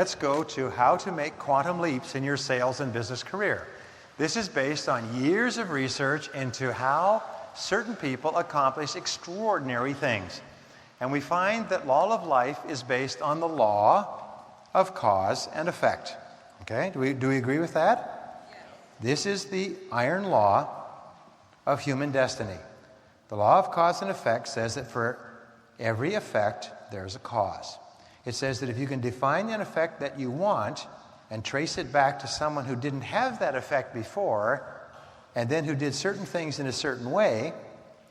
let's go to how to make quantum leaps in your sales and business career. This is based on years of research into how certain people accomplish extraordinary things. And we find that law of life is based on the law of cause and effect. Okay, do we agree with that? Yes. This is the iron law of human destiny. The law of cause and effect says that for every effect, there's a cause. It says that if you can define an effect that you want and trace it back to someone who didn't have that effect before, and then who did certain things in a certain way,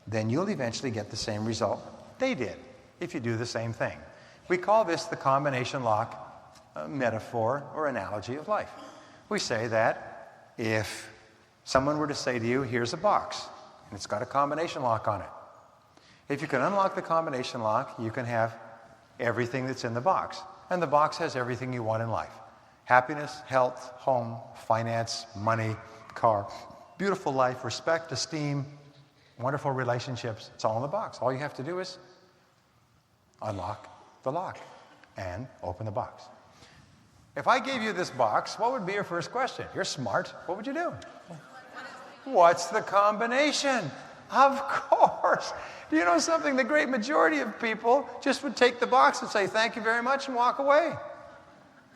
then you'll eventually get the same result they did if you do the same thing. We call this the combination lock metaphor or analogy of life. We say that if someone were to say to you, here's a box, and it's got a combination lock on it. If you can unlock the combination lock, you can have everything that's in the box. And the box has everything you want in life. Happiness, health, home, finance, money, car, beautiful life, respect, esteem, wonderful relationships. It's all in the box. All you have to do is unlock the lock and open the box. If I gave you this box, what would be your first question? You're smart. What would you do? What's the combination? Of course. Do you know something? The great majority of people just would take the box and say, thank you very much, and walk away.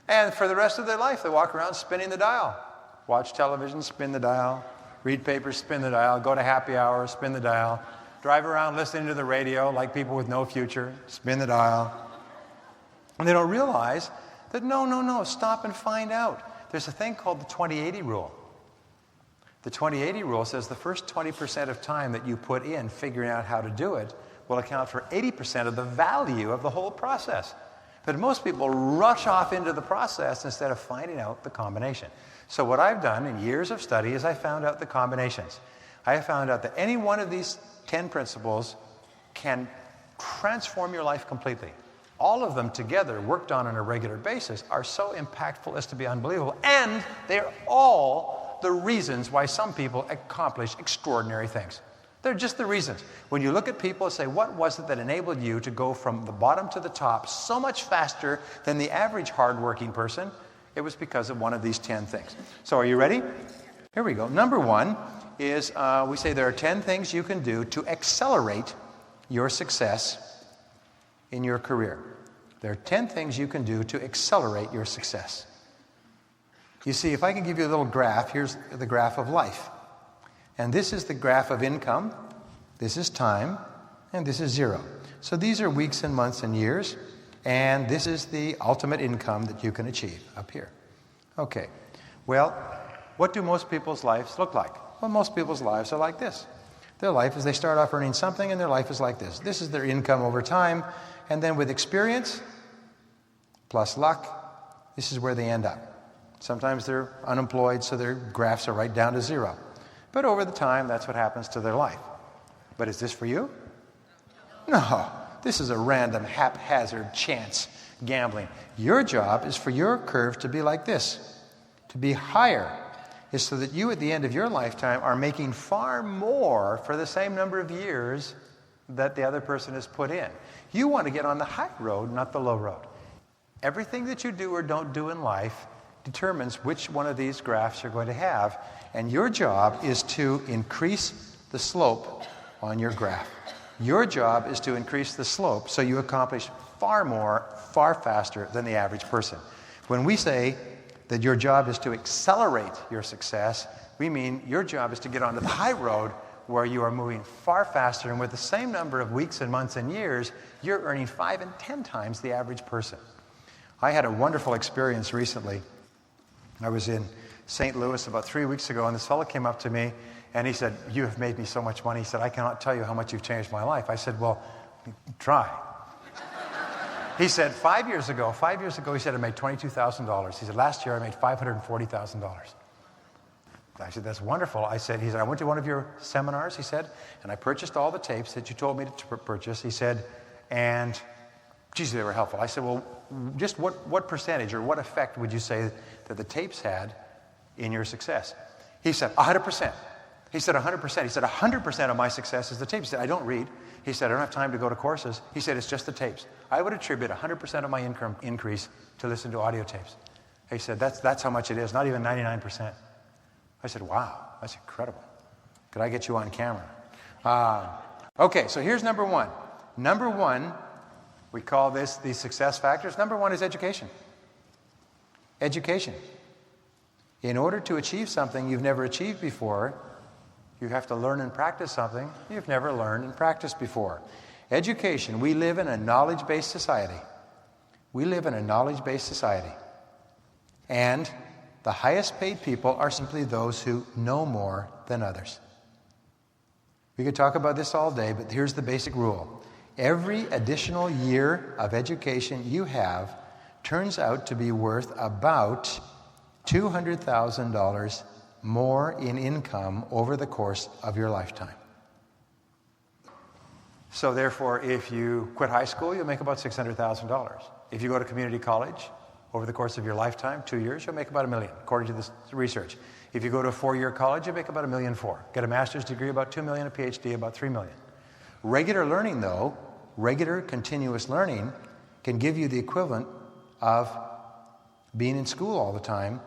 And for the rest of their life, they walk around spinning the dial. Watch television, spin the dial. Read papers, spin the dial. Go to happy hour, spin the dial. Drive around listening to the radio like people with no future, spin the dial. And they don't realize that no, stop and find out. There's a thing called the 20-80 rule. The 20-80 rule says the first 20% of time that you put in figuring out how to do it will account for 80% of the value of the whole process. But most people rush off into the process instead of finding out the combination. So what I've done in years of study is I found out the combinations. I have found out that any one of these 10 principles can transform your life completely. All of them together, worked on a regular basis, are so impactful as to be unbelievable. And they're all the reasons why some people accomplish extraordinary things. They're just the reasons. When you look at people and say, what was it that enabled you to go from the bottom to the top so much faster than the average hardworking person? It was because of one of these 10 things. So are you ready? Here we go. Number one is we say there are 10 things you can do to accelerate your success in your career. There are 10 things you can do to accelerate your success. You see, if I can give you a little graph, here's the graph of life. And this is the graph of income, this is time, and this is zero. So these are weeks and months and years, and this is the ultimate income that you can achieve up here. Okay, well, what do most people's lives look like? Well, most people's lives are like this. Their life is they start off earning something, and their life is like this. This is their income over time, and then with experience plus luck, this is where they end up. Sometimes they're unemployed, so their graphs are right down to zero. But over the time, that's what happens to their life. But is this for you? No. This is a random, haphazard chance gambling. Your job is for your curve to be like this. To be higher is so that you, at the end of your lifetime, are making far more for the same number of years that the other person has put in. You want to get on the high road, not the low road. Everything that you do or don't do in life determines which one of these graphs you're going to have. And your job is to increase the slope on your graph. Your job is to increase the slope so you accomplish far more, far faster than the average person. When we say that your job is to accelerate your success, we mean your job is to get onto the high road where you are moving far faster, and with the same number of weeks and months and years, you're earning 5 and 10 times the average person. I had a wonderful experience recently. I was in St. Louis about 3 weeks ago, and this fellow came up to me, and he said, "You have made me so much money." He said, "I cannot tell you how much you've changed my life." I said, "Well, try." He said, 5 years ago, he said, I made $22,000. He said, last year I made $540,000. I said, that's wonderful. He said, I went to one of your seminars, he said, and I purchased all the tapes that you told me to purchase. He said, and, geez, they were helpful. I said, well, just what percentage or what effect would you say that the tapes had in your success? He said, 100%. He said 100%. He said 100% of my success is the tapes. He said, I don't read. He said, I don't have time to go to courses. He said, it's just the tapes. I would attribute 100% of my income increase to listen to audio tapes. He said, that's how much it is, not even 99%. I said, wow, that's incredible. Could I get you on camera? Okay, so here's number one. Number one, we call this the success factors. Number one is education. Education. In order to achieve something you've never achieved before, you have to learn and practice something you've never learned and practiced before. Education. We live in a knowledge-based society. We live in a knowledge-based society. And the highest paid people are simply those who know more than others. We could talk about this all day, but here's the basic rule. Every additional year of education you have turns out to be worth about $200,000 more in income over the course of your lifetime. So therefore, if you quit high school, you'll make about $600,000. If you go to community college, over the course of your lifetime, 2 years, you'll make about $1 million, according to this research. If you go to a 4-year college, you'll make about $1.4 million. Get a master's degree, about $2 million, a PhD, about $3 million. Regular learning, though, regular continuous learning can give you the equivalent of being in school all the time.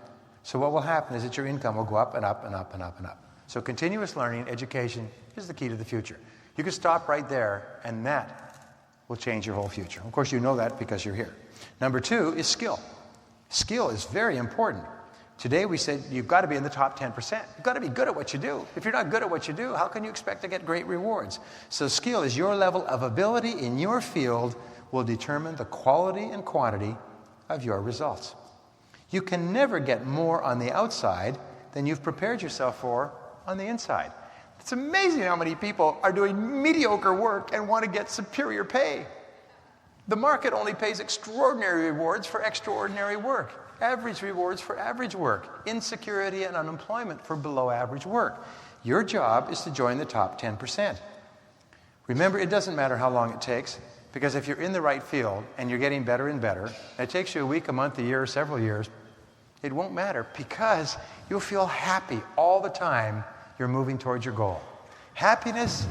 So what will happen is that your income will go up and up and up and up and up. So continuous learning, education, is the key to the future. You can stop right there, and that will change your whole future. Of course, you know that because you're here. Number two is skill. Skill is very important. Today we said you've got to be in the top 10%. You've got to be good at what you do. If you're not good at what you do, how can you expect to get great rewards? So skill is your level of ability in your field will determine the quality and quantity of your results. You can never get more on the outside than you've prepared yourself for on the inside. It's amazing how many people are doing mediocre work and want to get superior pay. The market only pays extraordinary rewards for extraordinary work, average rewards for average work, insecurity and unemployment for below average work. Your job is to join the top 10%. Remember, it doesn't matter how long it takes, because if you're in the right field and you're getting better and better, and it takes you a week, a month, a year, several years, it won't matter because you'll feel happy all the time you're moving towards your goal. Happiness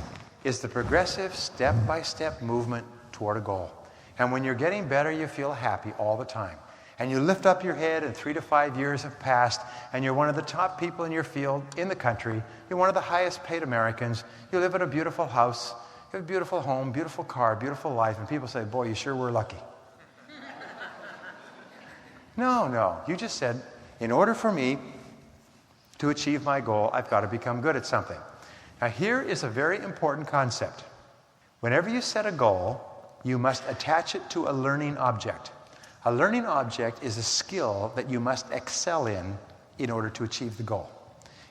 is the progressive, step-by-step movement toward a goal. And when you're getting better, you feel happy all the time. And you lift up your head and 3 to 5 years have passed and you're one of the top people in your field in the country. You're one of the highest paid Americans. You live in a beautiful house. You have a beautiful home, beautiful car, beautiful life. And people say, boy, you sure were lucky. No. You just said, in order for me to achieve my goal, I've got to become good at something. Now here is a very important concept. Whenever you set a goal, you must attach it to a learning object. A learning object is a skill that you must excel in order to achieve the goal.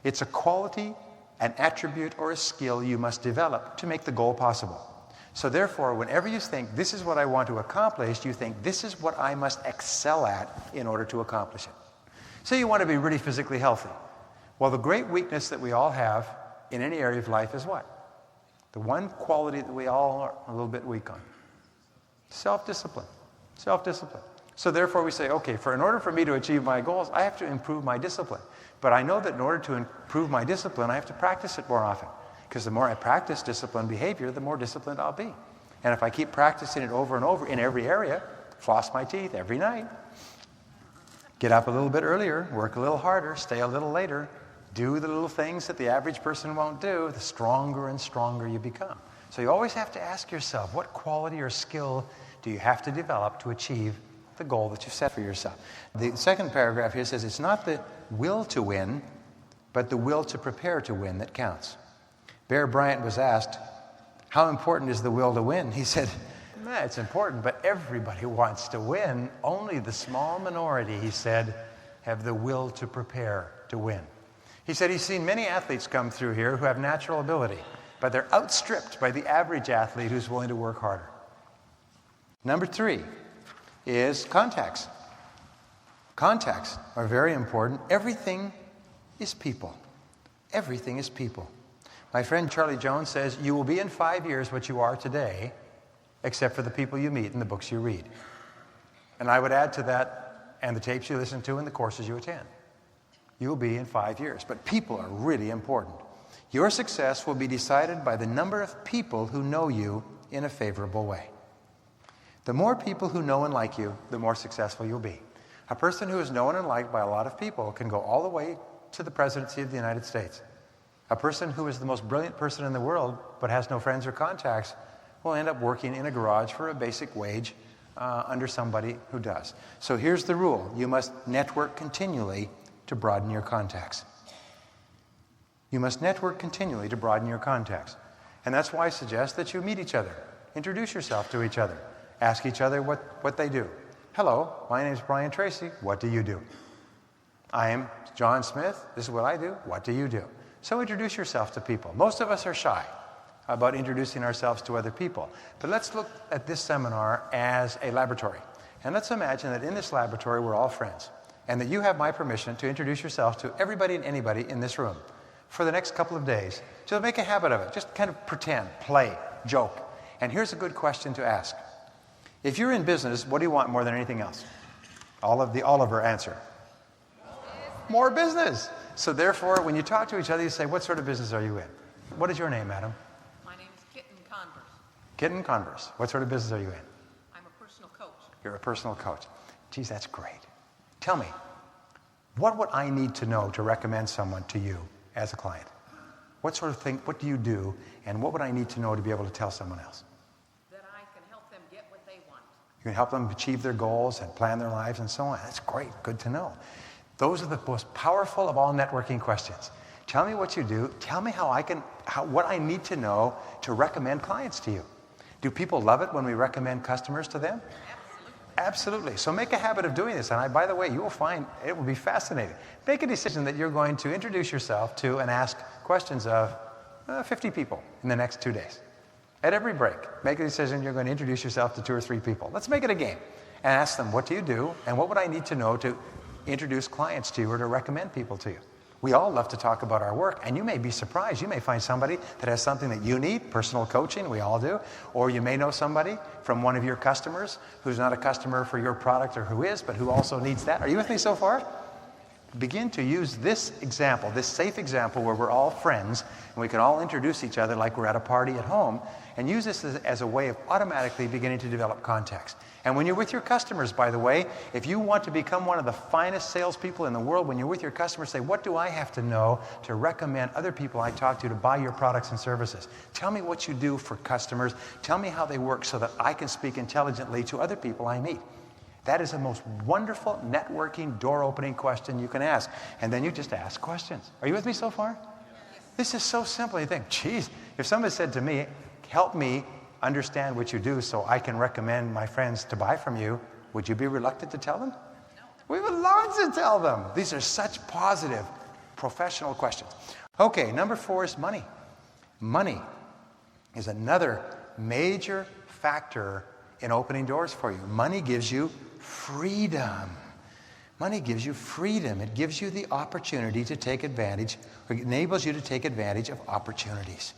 It's a quality, an attribute, or a skill you must develop to make the goal possible. So therefore, whenever you think, this is what I want to accomplish, you think, this is what I must excel at in order to accomplish it. Say you want to be really physically healthy. Well, the great weakness that we all have in any area of life is what? The one quality that we all are a little bit weak on. Self-discipline. Self-discipline. So therefore we say, okay, in order for me to achieve my goals, I have to improve my discipline. But I know that in order to improve my discipline, I have to practice it more often. Because the more I practice disciplined behavior, the more disciplined I'll be. And if I keep practicing it over and over in every area, floss my teeth every night, get up a little bit earlier, work a little harder, stay a little later, do the little things that the average person won't do, the stronger and stronger you become. So you always have to ask yourself, what quality or skill do you have to develop to achieve the goal that you set for yourself? The second paragraph here says it's not the will to win, but the will to prepare to win that counts. Bear Bryant was asked, how important is the will to win? He said, it's important, but everybody wants to win. Only the small minority, he said, have the will to prepare to win. He said he's seen many athletes come through here who have natural ability, but they're outstripped by the average athlete who's willing to work harder. Number 3 is contacts. Contacts are very important. Everything is people. Everything is people. My friend Charlie Jones says, you will be in 5 years what you are today, except for the people you meet and the books you read. And I would add to that, and the tapes you listen to and the courses you attend. You will be in 5 years. But people are really important. Your success will be decided by the number of people who know you in a favorable way. The more people who know and like you, the more successful you'll be. A person who is known and liked by a lot of people can go all the way to the presidency of the United States. A person who is the most brilliant person in the world but has no friends or contacts will end up working in a garage for a basic wage under somebody who does. So here's the rule. You must network continually to broaden your contacts. You must network continually to broaden your contacts. And that's why I suggest that you meet each other. Introduce yourself to each other. Ask each other what they do. Hello, my name is BrianTracy. What do you do? I am John Smith. This is what I do. What do you do? So introduce yourself to people. Most of us are shy about introducing ourselves to other people. But let's look at this seminar as a laboratory. And let's imagine that in this laboratory we're all friends, and that you have my permission to introduce yourself to everybody and anybody in this room for the next couple of days. Just make a habit of it. Just kind of pretend, play, joke. And here's a good question to ask. If you're in business, what do you want more than anything else? All of the Oliver answer. More business. So therefore, when you talk to each other, you say, what sort of business are you in? What is your name, madam? My name is Kitten Converse. Kitten Converse. What sort of business are you in? I'm a personal coach. You're a personal coach. Geez, that's great. Tell me, what would I need to know to recommend someone to you as a client? What sort of thing, what do you do, and what would I need to know to be able to tell someone else? That I can help them get what they want. You can help them achieve their goals and plan their lives and so on. That's great. Good to know. Those are the most powerful of all networking questions. Tell me what you do. Tell me what I need to know to recommend clients to you. Do people love it when we recommend customers to them? Absolutely. So make a habit of doing this. And by the way, you will find it will be fascinating. Make a decision that you're going to introduce yourself to and ask questions of 50 people in the next 2 days. At every break, make a decision you're going to introduce yourself to 2 or 3 people. Let's make it a game. And ask them, what do you do? And what would I need to know to introduce clients to you or to recommend people to you? We all love to talk about our work, and you may be surprised. You may find somebody that has something that you need, personal coaching, we all do, or you may know somebody from one of your customers who's not a customer for your product or who is, but who also needs that. Are you with me so far? Begin to use this example, this safe example where we're all friends and we can all introduce each other like we're at a party at home, and use this as a way of automatically beginning to develop contacts. And when you're with your customers, by the way, if you want to become one of the finest salespeople in the world, when you're with your customers, say, what do I have to know to recommend other people I talk to buy your products and services? Tell me what you do for customers. Tell me how they work so that I can speak intelligently to other people I meet. That is the most wonderful networking, door-opening question you can ask. And then you just ask questions. Are you with me so far? Yes. This is so simple. You think, geez, if somebody said to me, help me understand what you do so I can recommend my friends to buy from you, would you be reluctant to tell them? No. We would love to tell them. These are such positive, professional questions. Okay, number 4 is money. Money is another major factor in opening doors for you. Money gives you freedom. Money gives you freedom. It gives you the opportunity to take advantage, or enables you to take advantage of opportunities.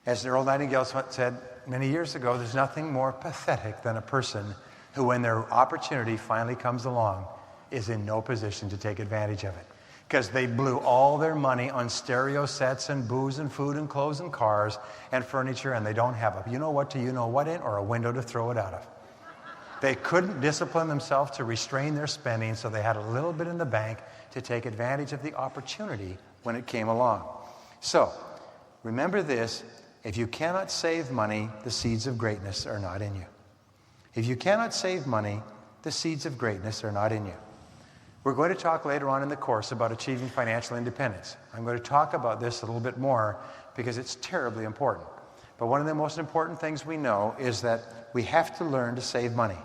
As Earl Nightingale said many years ago, there's nothing more pathetic than a person who, when their opportunity finally comes along, is in no position to take advantage of it. Because they blew all their money on stereo sets and booze and food and clothes and cars and furniture, and they don't have a you-know-what in or a window to throw it out of. They couldn't discipline themselves to restrain their spending, so they had a little bit in the bank to take advantage of the opportunity when it came along. So, remember this. If you cannot save money, the seeds of greatness are not in you. If you cannot save money, the seeds of greatness are not in you. We're going to talk later on in the course about achieving financial independence. I'm going to talk about this a little bit more because it's terribly important. But one of the most important things we know is that we have to learn to save money.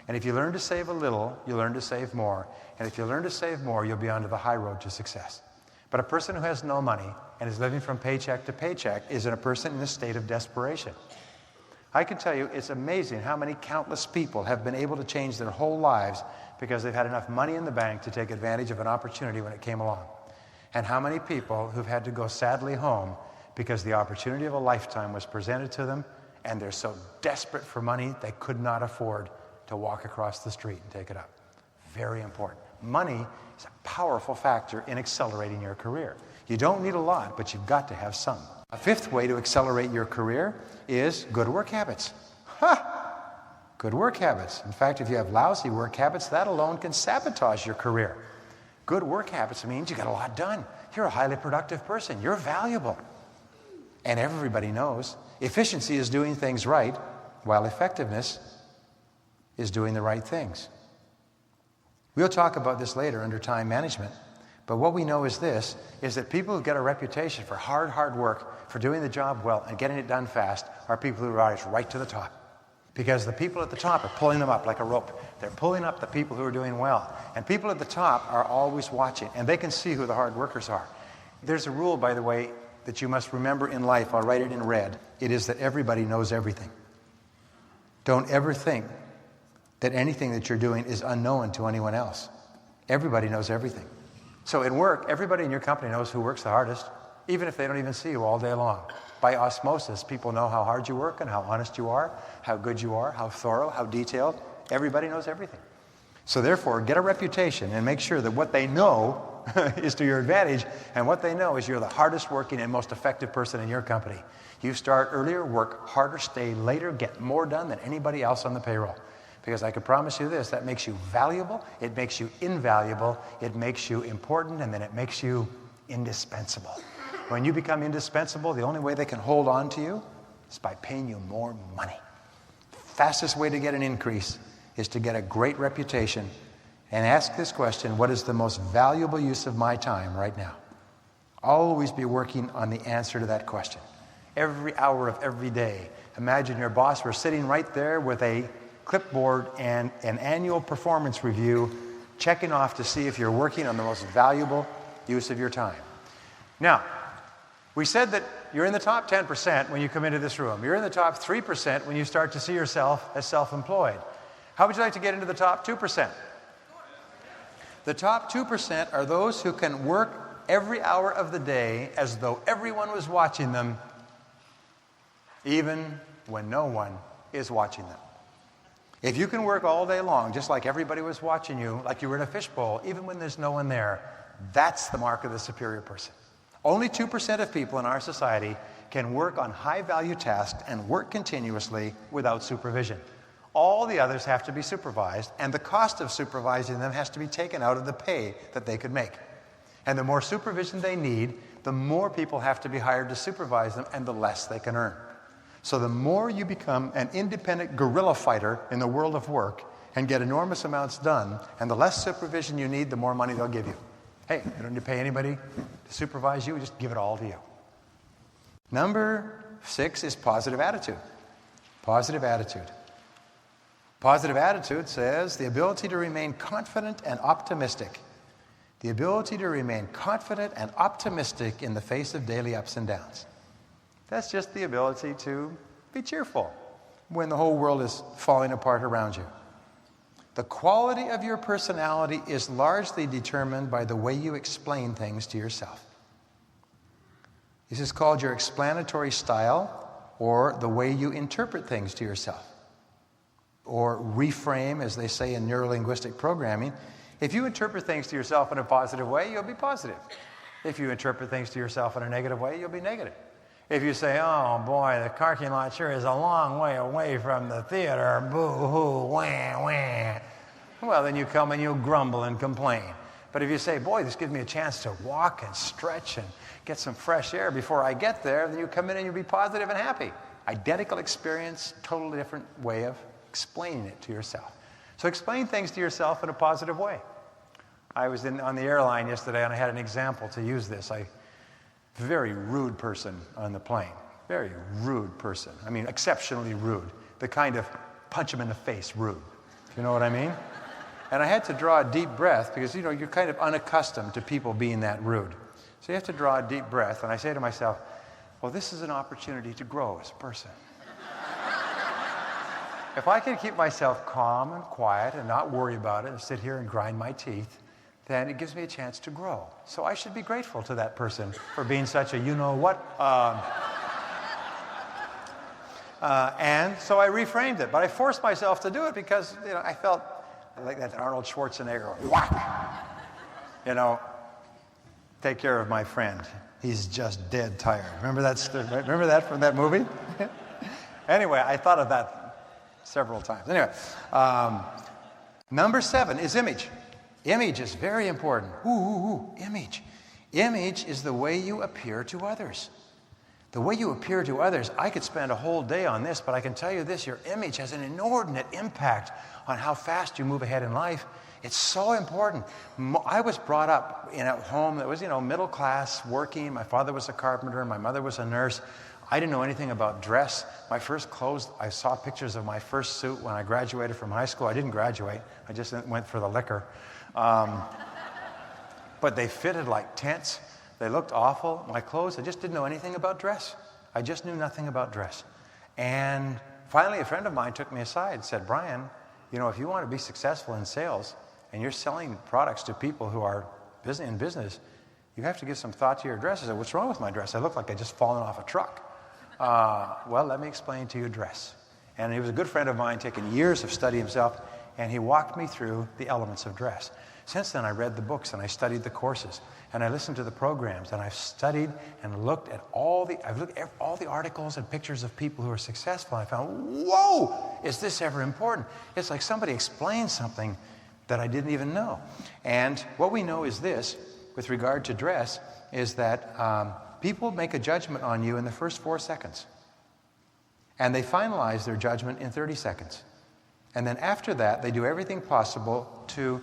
And if you learn to save a little, you learn to save more. And if you learn to save more, you'll be onto the high road to success. But a person who has no money and is living from paycheck to paycheck is a person in a state of desperation. I can tell you it's amazing how many countless people have been able to change their whole lives because they've had enough money in the bank to take advantage of an opportunity when it came along. And how many people who've had to go sadly home because the opportunity of a lifetime was presented to them and they're so desperate for money they could not afford to walk across the street and take it up. Very important. Money is a powerful factor in accelerating your career. You don't need a lot, but you've got to have some. A fifth way to accelerate your career is good work habits. Good work habits. In fact, if you have lousy work habits, that alone can sabotage your career. Good work habits means you get a lot done. You're a highly productive person. You're valuable. And everybody knows efficiency is doing things right, while effectiveness is doing the right things. We'll talk about this later under time management. But what we know is this, is that people who get a reputation for hard work, for doing the job well and getting it done fast, are people who rise right to the top. Because the people at the top are pulling them up like a rope. They're pulling up the people who are doing well. And people at the top are always watching, and they can see who the hard workers are. There's a rule, by the way, that you must remember in life. I'll write it in red. It is that everybody knows everything. Don't ever think that anything that you're doing is unknown to anyone else. Everybody knows everything. So in work, everybody in your company knows who works the hardest, even if they don't even see you all day long. By osmosis, people know how hard you work and how honest you are, how good you are, how thorough, how detailed. Everybody knows everything. So therefore, get a reputation and make sure that what they know is to your advantage, and what they know is you're the hardest working and most effective person in your company. You start earlier, work harder, stay later, get more done than anybody else on the payroll. Because I can promise you this, that makes you valuable, it makes you invaluable, it makes you important, and then it makes you indispensable. When you become indispensable, the only way they can hold on to you is by paying you more money. Fastest way to get an increase is to get a great reputation and ask this question, what is the most valuable use of my time right now? Always be working on the answer to that question. Every hour of every day. Imagine your boss were sitting right there with a clipboard and an annual performance review, checking off to see if you're working on the most valuable use of your time. Now, we said that you're in the top 10% when you come into this room. You're in the top 3% when you start to see yourself as self-employed. How would you like to get into the top 2%? The top 2% are those who can work every hour of the day as though everyone was watching them, even when no one is watching them. If you can work all day long, just like everybody was watching you, like you were in a fishbowl, even when there's no one there, that's the mark of the superior person. Only 2% of people in our society can work on high-value tasks and work continuously without supervision. All the others have to be supervised, and the cost of supervising them has to be taken out of the pay that they could make. And the more supervision they need, the more people have to be hired to supervise them, and the less they can earn. So the more you become an independent guerrilla fighter in the world of work and get enormous amounts done, and the less supervision you need, the more money they'll give you. Hey, you don't need to pay anybody to supervise you, just give it all to you. Number 6 is positive attitude. Positive attitude. Positive attitude says the ability to remain confident and optimistic. The ability to remain confident and optimistic in the face of daily ups and downs. That's just the ability to be cheerful when the whole world is falling apart around you. The quality of your personality is largely determined by the way you explain things to yourself. This is called your explanatory style, or the way you interpret things to yourself. Or reframe, as they say in neurolinguistic programming. If you interpret things to yourself in a positive way, you'll be positive. If you interpret things to yourself in a negative way, you'll be negative. If you say, oh boy, the parking lot sure is a long way away from the theater, boo-hoo, wah, wah. Well, then you come and you grumble and complain. But if you say, boy, this gives me a chance to walk and stretch and get some fresh air before I get there, then you come in and you'll be positive and happy. Identical experience, totally different way of explaining it to yourself. So explain things to yourself in a positive way. I was on the airline yesterday and I had an example to use this. Very rude person on the plane. Very rude person. I mean, exceptionally rude. The kind of punch him in the face rude. You know what I mean? And I had to draw a deep breath because, you know, you're kind of unaccustomed to people being that rude. So you have to draw a deep breath. And I say to myself, well, this is an opportunity to grow as a person. If I can keep myself calm and quiet and not worry about it and sit here and grind my teeth, then it gives me a chance to grow. So I should be grateful to that person for being such a you-know-what. And so I reframed it. But I forced myself to do it because, you know, I felt like that Arnold Schwarzenegger, whack. You know, take care of my friend. He's just dead tired. Remember that from that movie? Anyway, I thought of that several times. Anyway, number 7 is image. Image is very important. Image. Image is the way you appear to others. The way you appear to others, I could spend a whole day on this, but I can tell you this, your image has an inordinate impact on how fast you move ahead in life. It's so important. I was brought up in a home that was, middle class, working. My father was a carpenter. My mother was a nurse. I didn't know anything about dress. My first clothes, I saw pictures of my first suit when I graduated from high school. I didn't graduate. I just went for the liquor. But they fitted like tents. They looked awful. My clothes, I just didn't know anything about dress. I just knew nothing about dress. And finally, a friend of mine took me aside and said, Brian, if you want to be successful in sales and you're selling products to people who are in business, you have to give some thought to your dress. I said, what's wrong with my dress? I look like I just fallen off a truck. Well, let me explain to you dress. And he was a good friend of mine, taking years of study himself, and he walked me through the elements of dress. Since then, I read the books and I studied the courses and I listened to the programs and I've studied and looked at all the articles and pictures of people who are successful. And I found, whoa, is this ever important? It's like somebody explained something that I didn't even know. And what we know is this, with regard to dress, is that people make a judgment on you in the first 4 seconds. And they finalize their judgment in 30 seconds. And then after that, they do everything possible to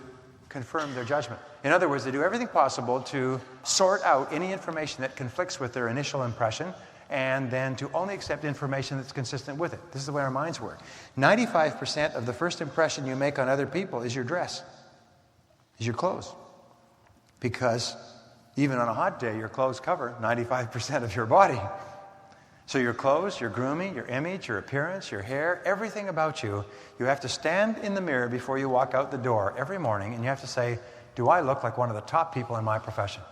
confirm their judgment. In other words, they do everything possible to sort out any information that conflicts with their initial impression and then to only accept information that's consistent with it. This is the way our minds work. 95% of the first impression you make on other people is your dress, is your clothes. Because even on a hot day, your clothes cover 95% of your body. So your clothes, your grooming, your image, your appearance, your hair, everything about you, you have to stand in the mirror before you walk out the door every morning and you have to say, do I look like one of the top people in my profession?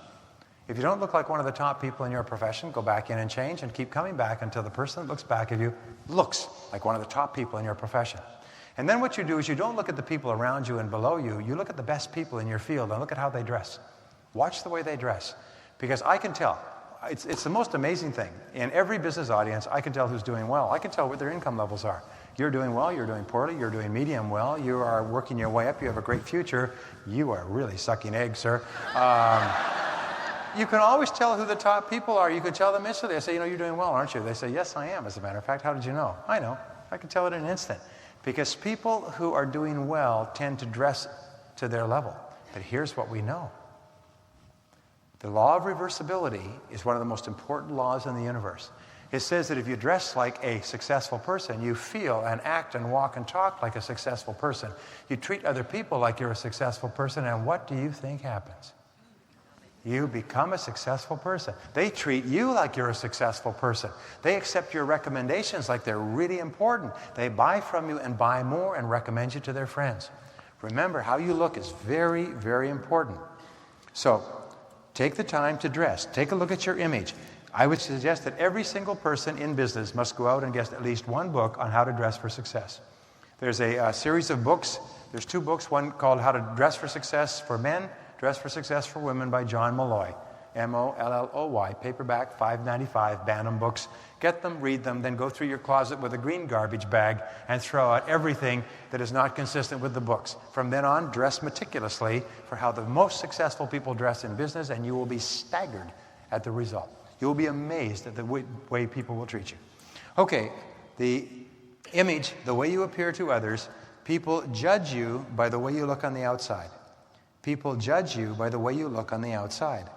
If you don't look like one of the top people in your profession, go back in and change and keep coming back until the person that looks back at you looks like one of the top people in your profession. And then what you do is you don't look at the people around you and below you, you look at the best people in your field and look at how they dress. Watch the way they dress. Because I can tell. It's the most amazing thing. In every business audience, I can tell who's doing well. I can tell what their income levels are. You're doing well, you're doing poorly, you're doing medium well, you are working your way up, you have a great future, you are really sucking eggs, sir. You can always tell who the top people are. You can tell them instantly. I say, you're doing well, aren't you? They say, yes, I am, as a matter of fact. How did you know? I know. I can tell it in an instant. Because people who are doing well tend to dress to their level. But here's what we know. The law of reversibility is one of the most important laws in the universe. It says that if you dress like a successful person, you feel and act and walk and talk like a successful person. You treat other people like you're a successful person, and what do you think happens? You become a successful person. They treat you like you're a successful person. They accept your recommendations like they're really important. They buy from you and buy more and recommend you to their friends. Remember, how you look is very, very important. So, take the time to dress. Take a look at your image. I would suggest that every single person in business must go out and get at least one book on how to dress for success. There's a series of books. There's 2 books, one called How to Dress for Success for Men, Dress for Success for Women by John Molloy, M-O-L-L-O-Y, paperback, $5.95, Bantam Books. Get them, read them, then go through your closet with a green garbage bag and throw out everything that is not consistent with the books. From then on, dress meticulously for how the most successful people dress in business, and you will be staggered at the result. You will be amazed at the way people will treat you. Okay, the image, the way you appear to others, people judge you by the way you look on the outside. People judge you by the way you look on the outside.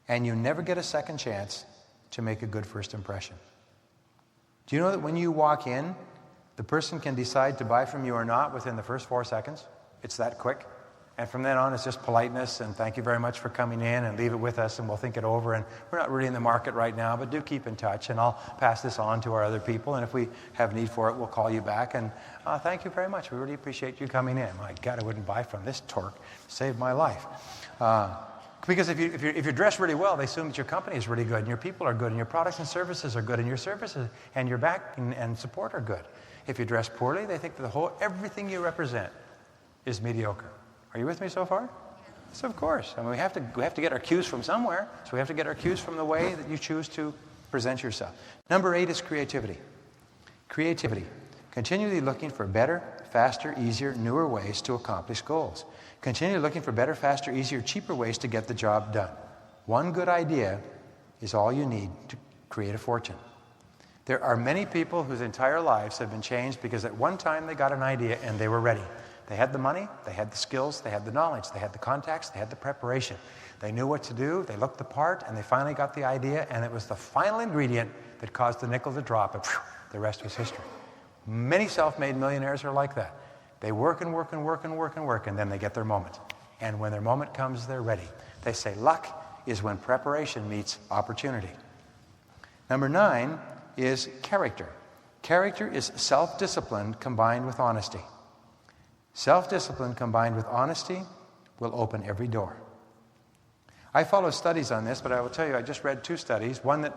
And you never get a second chance to make a good first impression. Do you know that when you walk in, the person can decide to buy from you or not within the first 4 seconds? It's that quick. And from then on, it's just politeness and thank you very much for coming in and leave it with us and we'll think it over. And we're not really in the market right now, but do keep in touch and I'll pass this on to our other people. And if we have need for it, we'll call you back. And thank you very much. We really appreciate you coming in. My God, I wouldn't buy from this torque. Saved my life. Because if you're dressed really well, they assume that your company is really good and your people are good and your products and services are good and your services and your back and support are good. If you dress poorly, they think that everything you represent is mediocre. Are you with me so far? Yes, of course. I mean, we have to get our cues from somewhere. So we have to get our cues from the way that you choose to present yourself. Number 8 is creativity. Creativity. Continually looking for better, faster, easier, newer ways to accomplish goals. Continually looking for better, faster, easier, cheaper ways to get the job done. One good idea is all you need to create a fortune. There are many people whose entire lives have been changed because at one time they got an idea and they were ready. They had the money, they had the skills, they had the knowledge, they had the contacts, they had the preparation. They knew what to do, they looked the part, and they finally got the idea, and it was the final ingredient that caused the nickel to drop, and the rest was history. Many self-made millionaires are like that. They work and work and work and work and work, and then they get their moment. And when their moment comes, they're ready. They say luck is when preparation meets opportunity. Number 9 is character. Character is self-discipline combined with honesty. Self-discipline combined with honesty will open every door. I follow studies on this, but I will tell you, I just read 2 studies. One that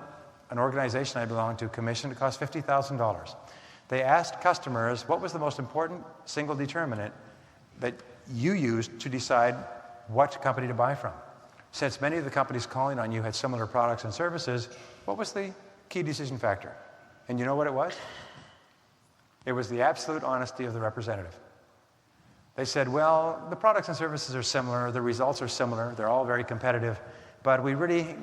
an organization I belong to commissioned. It cost $50,000. They asked customers, what was the most important single determinant that you used to decide what company to buy from? Since many of the companies calling on you had similar products and services, what was the key decision factor? And you know what it was? It was the absolute honesty of the representative. They said, well, the products and services are similar, the results are similar, they're all very competitive, but we really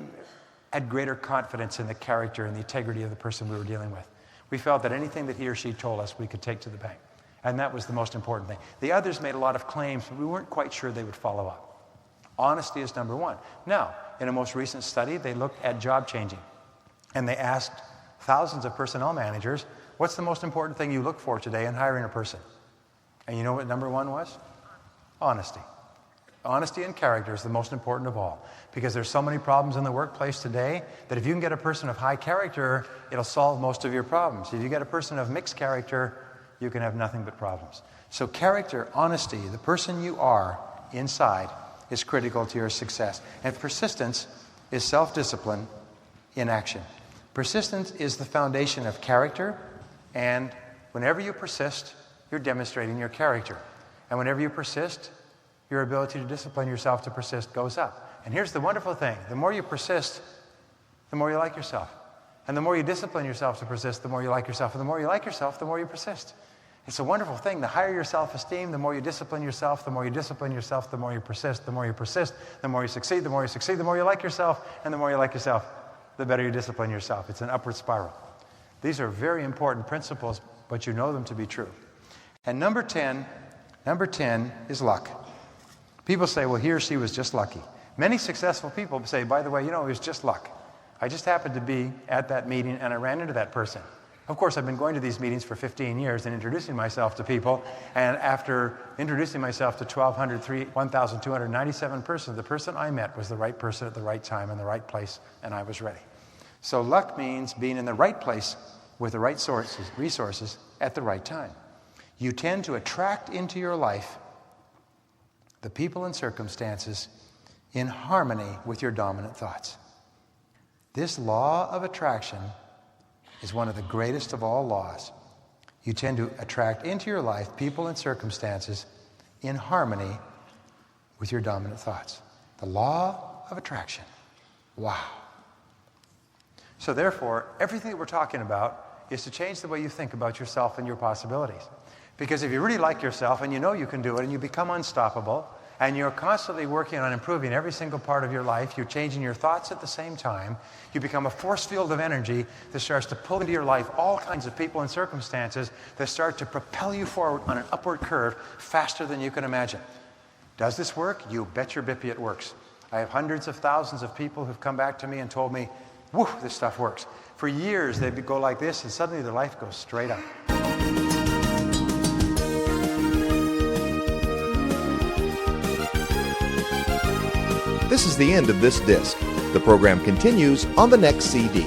had greater confidence in the character and the integrity of the person we were dealing with. We felt that anything that he or she told us we could take to the bank. And that was the most important thing. The others made a lot of claims, but we weren't quite sure they would follow up. Honesty is number 1. Now, in a most recent study, they looked at job changing. And they asked thousands of personnel managers, what's the most important thing you look for today in hiring a person? And you know what number 1 was? Honesty. Honesty and character is the most important of all, because there's so many problems in the workplace today that if you can get a person of high character, it'll solve most of your problems. If you get a person of mixed character, you can have nothing but problems. So character, honesty, the person you are inside is critical to your success. And persistence is self-discipline in action. Persistence is the foundation of character, and whenever you persist, you're demonstrating your character. And whenever you persist, your ability to discipline yourself to persist goes up. And here's the wonderful thing. The more you persist, the more you like yourself. And the more you discipline yourself to persist, the more you like yourself. And the more you like yourself, the more you persist. It's a wonderful thing. The higher your self-esteem, the more you discipline yourself. The more you discipline yourself, the more you persist. The more you persist, the more you succeed. The more you succeed, the more you like yourself. And the more you like yourself, the better you discipline yourself. It's an upward spiral. These are very important principles, but you know them to be true. And number 10 is luck. People say, well, he or she was just lucky. Many successful people say, by the way, it was just luck. I just happened to be at that meeting and I ran into that person. Of course, I've been going to these meetings for 15 years and introducing myself to people. And after introducing myself to 1,297 persons, the person I met was the right person at the right time in the right place, and I was ready. So luck means being in the right place with the right resources at the right time. You tend to attract into your life the people and circumstances in harmony with your dominant thoughts. This law of attraction is one of the greatest of all laws. You tend to attract into your life people and circumstances in harmony with your dominant thoughts. The law of attraction. Wow. So therefore, everything that we're talking about is to change the way you think about yourself and your possibilities. Because if you really like yourself and you know you can do it and you become unstoppable and you're constantly working on improving every single part of your life, you're changing your thoughts at the same time, you become a force field of energy that starts to pull into your life all kinds of people and circumstances that start to propel you forward on an upward curve faster than you can imagine. Does this work? You bet your bippy it works. I have hundreds of thousands of people who've come back to me and told me, whew, this stuff works. For years, they go like this, and suddenly their life goes straight up. This is the end of this disc. The program continues on the next CD.